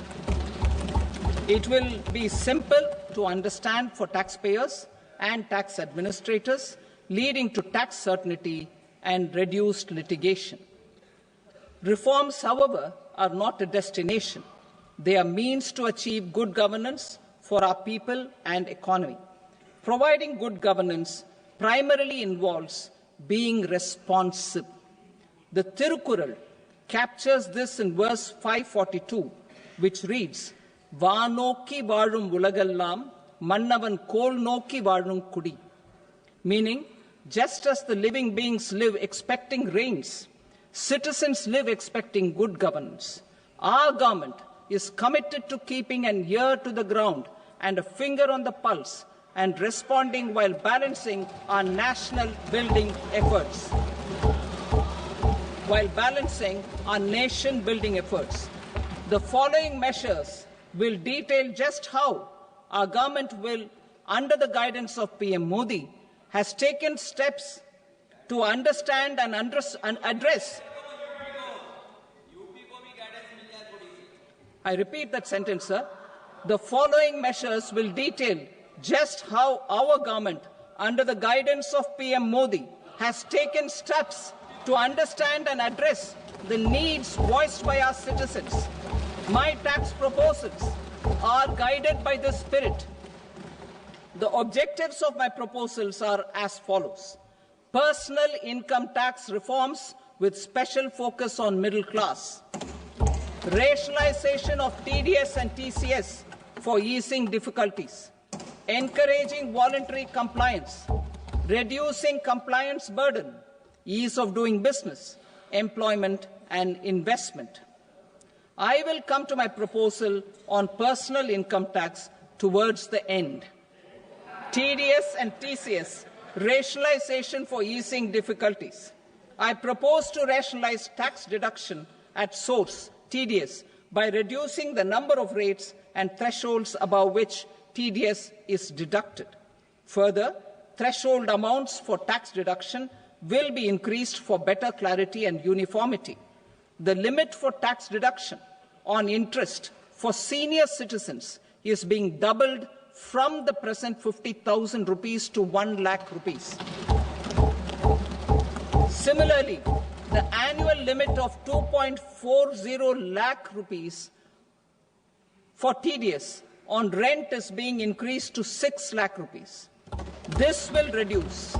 It will be simple to understand for taxpayers and tax administrators, leading to tax certainty and reduced litigation. Reforms, however, are not a destination. They are means to achieve good governance for our people and economy. Providing good governance primarily involves being responsive. The Tirukural captures this in verse 542, which reads, "Vaanokki vaazhum ulagallam, mannavan kol nokki vaazhum kudi," meaning, just as the living beings live expecting rains, citizens live expecting good governance. Our government is committed to keeping an ear to the ground and a finger on the pulse and responding while balancing our national building efforts. The following measures will detail just how our government will, under the guidance of PM Modi, has taken steps to understand and address. I repeat that sentence, sir. The following measures will detail just how our government, under the guidance of PM Modi, has taken steps to understand and address the needs voiced by our citizens. My tax proposals are guided by this spirit. The objectives of my proposals are as follows. Personal income tax reforms with special focus on middle class. Rationalization of TDS and TCS for easing difficulties. Encouraging voluntary compliance. Reducing compliance burden. Ease of doing business. Employment and investment. I will come to my proposal on personal income tax towards the end. TDS and TCS, rationalization for easing difficulties. I propose to rationalize tax deduction at source, TDS, by reducing the number of rates and thresholds above which TDS is deducted. Further, threshold amounts for tax deduction will be increased for better clarity and uniformity. The limit for tax deduction on interest for senior citizens is being doubled from the present 50,000 rupees to 1 lakh rupees. Similarly, the annual limit of 2.40 lakh rupees for TDS on rent is being increased to 6 lakh rupees. This will reduce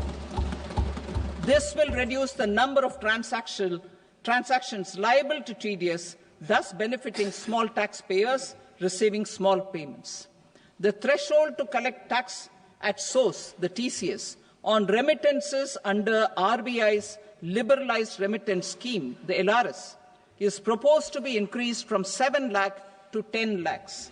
the number of transactions liable to TDS, thus benefiting small taxpayers receiving small payments. The threshold to collect tax at source, the TCS, on remittances under RBI's liberalized remittance scheme, the LRS, is proposed to be increased from 7 lakh to 10 lakhs.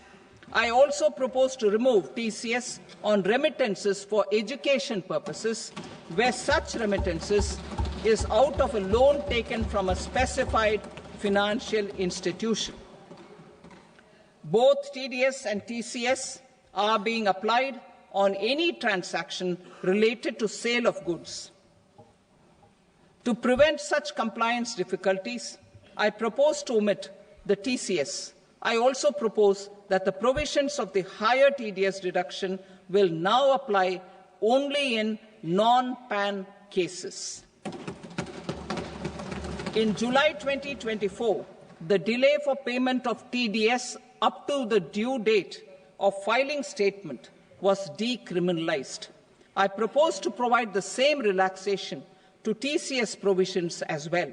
I also propose to remove TCS on remittances for education purposes, where such remittances is out of a loan taken from a specified financial institution. Both TDS and TCS are being applied on any transaction related to sale of goods. To prevent such compliance difficulties, I propose to omit the TCS. I also propose that the provisions of the higher TDS deduction will now apply only in non-PAN cases. In July 2024, the delay for payment of TDS up to the due date of filing statement was decriminalized. I propose to provide the same relaxation to TCS provisions as well.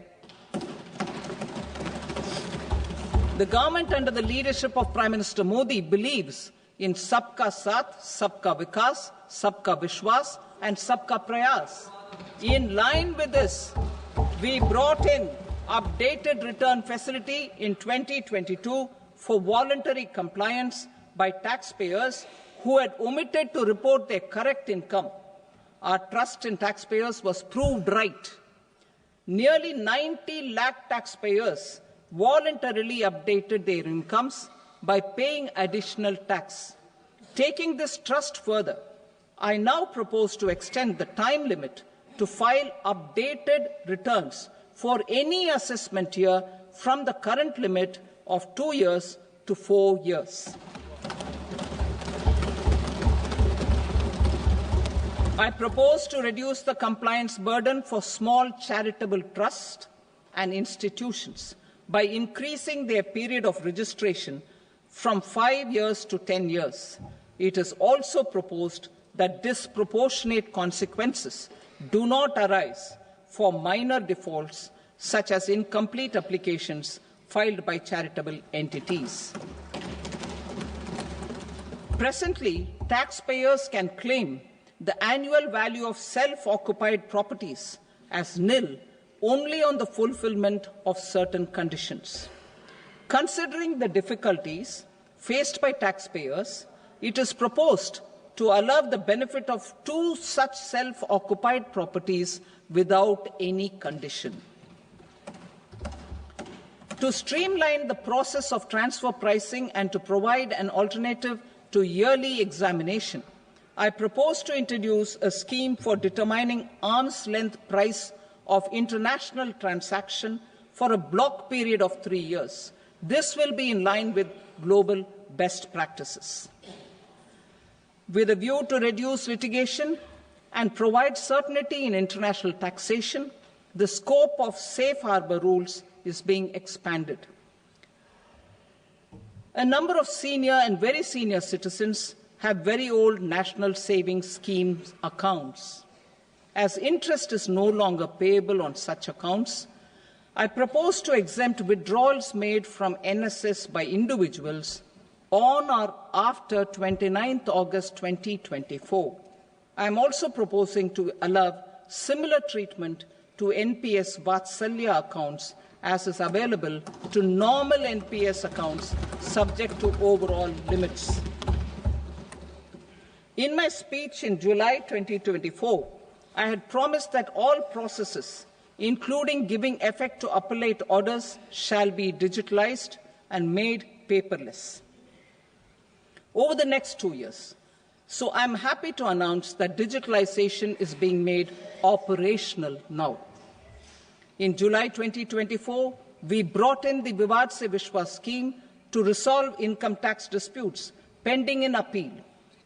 The government under the leadership of Prime Minister Modi believes in Sabka Saath, Sabka Vikas, Sabka Vishwas and Sabka Prayas. In line with this, we brought in updated return facility in 2022 for voluntary compliance by taxpayers who had omitted to report their correct income. Our trust in taxpayers was proved right. Nearly 90 lakh taxpayers voluntarily updated their incomes by paying additional tax. Taking this trust further, I now propose to extend the time limit to file updated returns for any assessment year from the current limit of 2 years to 4 years. I propose to reduce the compliance burden for small charitable trusts and institutions by increasing their period of registration from 5 years to 10 years. It is also proposed that disproportionate consequences do not arise for minor defaults such as incomplete applications filed by charitable entities. Presently, taxpayers can claim the annual value of self-occupied properties as nil only on the fulfillment of certain conditions. Considering the difficulties faced by taxpayers, it is proposed to allow the benefit of 2 such self-occupied properties without any condition. To streamline the process of transfer pricing and to provide an alternative to yearly examination, I propose to introduce a scheme for determining arm's length price of international transaction for a block period of 3 years. This will be in line with global best practices. With a view to reduce litigation and provide certainty in international taxation, the scope of safe harbour rules is being expanded. A number of senior and very senior citizens have very old national savings schemes accounts. As interest is no longer payable on such accounts, I propose to exempt withdrawals made from NSS by individuals on or after 29th August 2024. I am also proposing to allow similar treatment to NPS Vatsalya accounts as is available to normal NPS accounts subject to overall limits. In my speech in July 2024, I had promised that all processes, including giving effect to appellate orders, shall be digitalized and made paperless over the next 2 years. So I'm happy to announce that digitalization is being made operational now. In July 2024, we brought in the Vivad Se Vishwas scheme to resolve income tax disputes pending in appeal.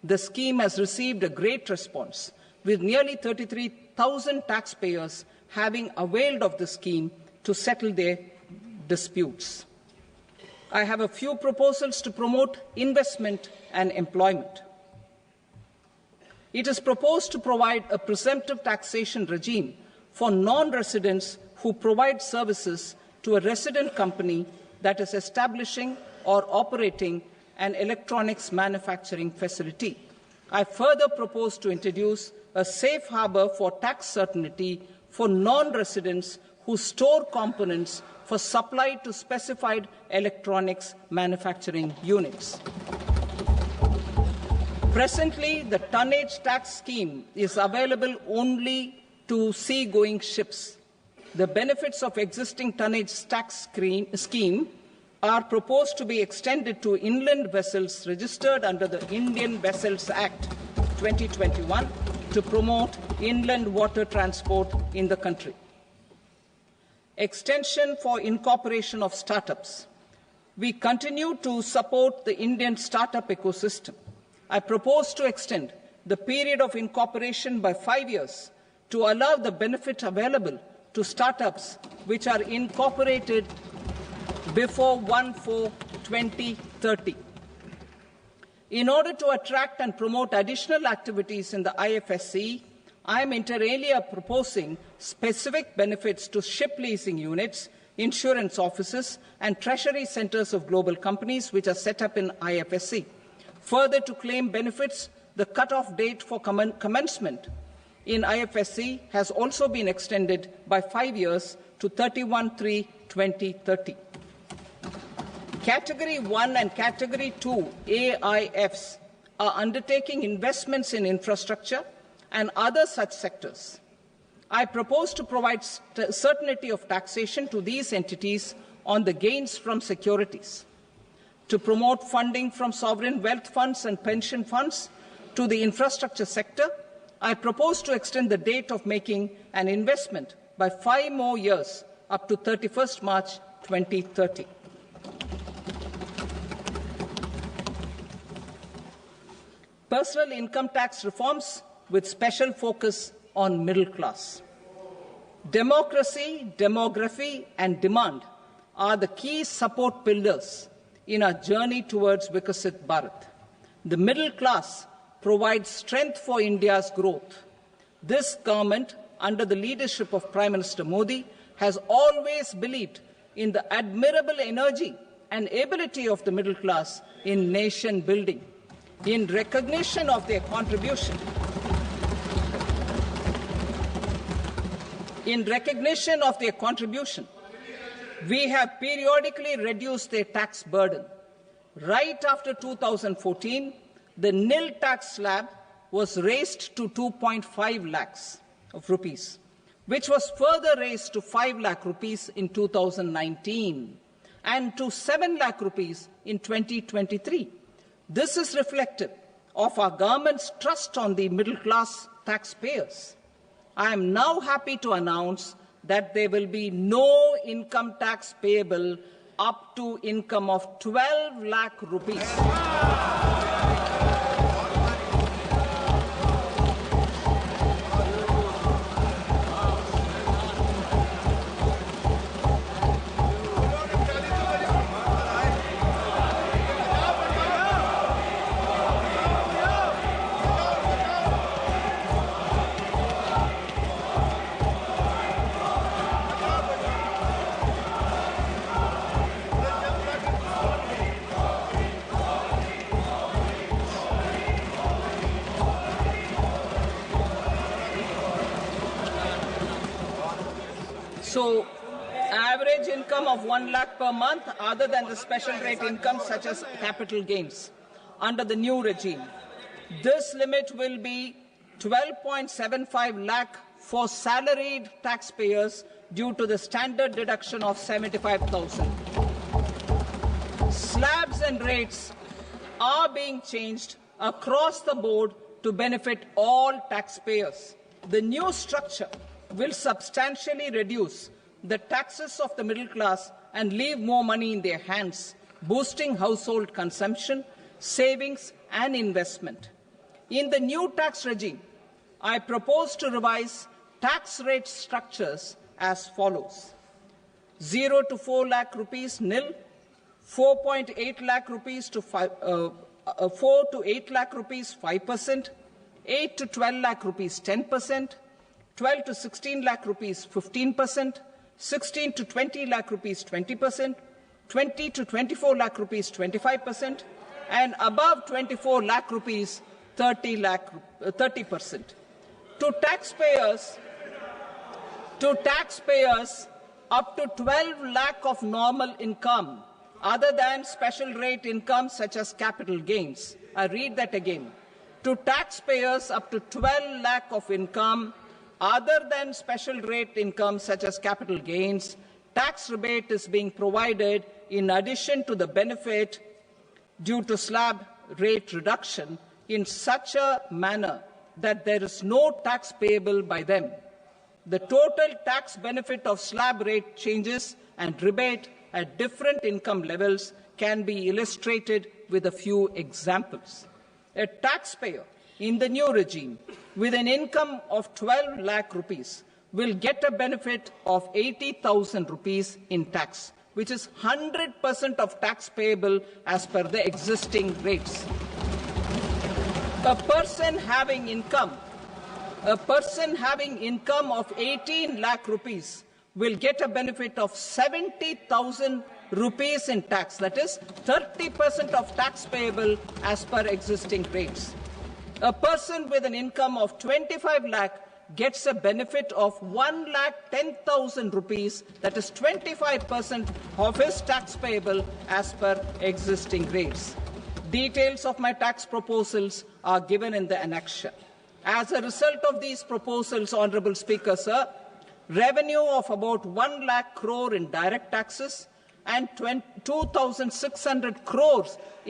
The scheme has received a great response, with nearly 33,000 taxpayers having availed of the scheme to settle their disputes. I have a few proposals to promote investment and employment. It is proposed to provide a presumptive taxation regime for non-residents who provide services to a resident company that is establishing or operating an electronics manufacturing facility. I further propose to introduce a safe harbour for tax certainty for non-residents who store components for supply to specified electronics manufacturing units. Presently, the tonnage tax scheme is available only to sea-going ships. The benefits of existing tonnage tax scheme are proposed to be extended to inland vessels registered under the Indian Vessels Act 2021 to promote inland water transport in the country. extension for incorporation of startups. We continue to support the Indian startup ecosystem. I propose to extend the period of incorporation by 5 years to allow the benefit available to startups which are incorporated before 1/4/2030. In order to attract and promote additional activities in the IFSC, I am inter alia proposing specific benefits to ship leasing units, insurance offices, and treasury centres of global companies which are set up in IFSC. Further, to claim benefits, the cut-off date for commencement in IFSC has also been extended by 5 years to 31/3/2030. Category 1 and Category 2 AIFs are undertaking investments in infrastructure and other such sectors. I propose to provide certainty of taxation to these entities on the gains from securities, to promote funding from sovereign wealth funds and pension funds to the infrastructure sector. I propose to extend the date of making an investment by 5 more years up to 31st March 2030. Personal income tax reforms with special focus on middle class. Democracy, demography, and demand are the key support pillars in our journey towards Vikasit Bharat. The middle class provides strength for India's growth. This government, under the leadership of Prime Minister Modi, has always believed in the admirable energy and ability of the middle class in nation building. In recognition of their contribution, we have periodically reduced their tax burden. Right after 2014, the nil tax slab was raised to 2.5 lakhs of rupees, which was further raised to 5 lakh rupees in 2019 and to 7 lakh rupees in 2023. This is reflective of our government's trust on the middle-class taxpayers. I am now happy to announce that there will be no income tax payable up to income of 12 lakh rupees. So, average income of 1 lakh per month, other than the special rate income such as capital gains, under the new regime. This limit will be 12.75 lakh for salaried taxpayers due to the standard deduction of 75,000. Slabs and rates are being changed across the board to benefit all taxpayers. The new structure will substantially reduce the taxes of the middle class and leave more money in their hands, boosting household consumption, savings and investment. In the new tax regime, I propose to revise tax rate structures as follows: 0 to 4 lakh rupees nil, 4.8 lakh rupees to 4 to 8 lakh rupees 5%, 8 to 12 lakh rupees 10%, 12 to 16 lakh rupees 15%, 16 to 20 lakh rupees 20%, 20 to 24 lakh rupees 25%, and above 24 lakh rupees 30%. To taxpayers up to 12 lakh of normal income, other than special rate income such as capital gains. I read that again. To taxpayers up to 12 lakh of income, other than special rate income such as capital gains, tax rebate is being provided in addition to the benefit due to slab rate reduction in such a manner that there is no tax payable by them. the total tax benefit of slab rate changes and rebate at different income levels can be illustrated with a few examples. A taxpayer in the new regime with an income of 12 lakh rupees will get a benefit of 80,000 rupees in tax, which is 100% of tax payable as per the existing rates. A person having income of 18 lakh rupees will get a benefit of 70,000 rupees in tax, that is 30% of tax payable as per existing rates. A person with an income of 25 lakh gets a benefit of 1,10,000 rupees, that is 25% of his tax payable as per existing rates. Details of my tax proposals are given in the annexure. As a result of these proposals, Honourable Speaker, sir, revenue of about 1 lakh crore in direct taxes and 2,600 crores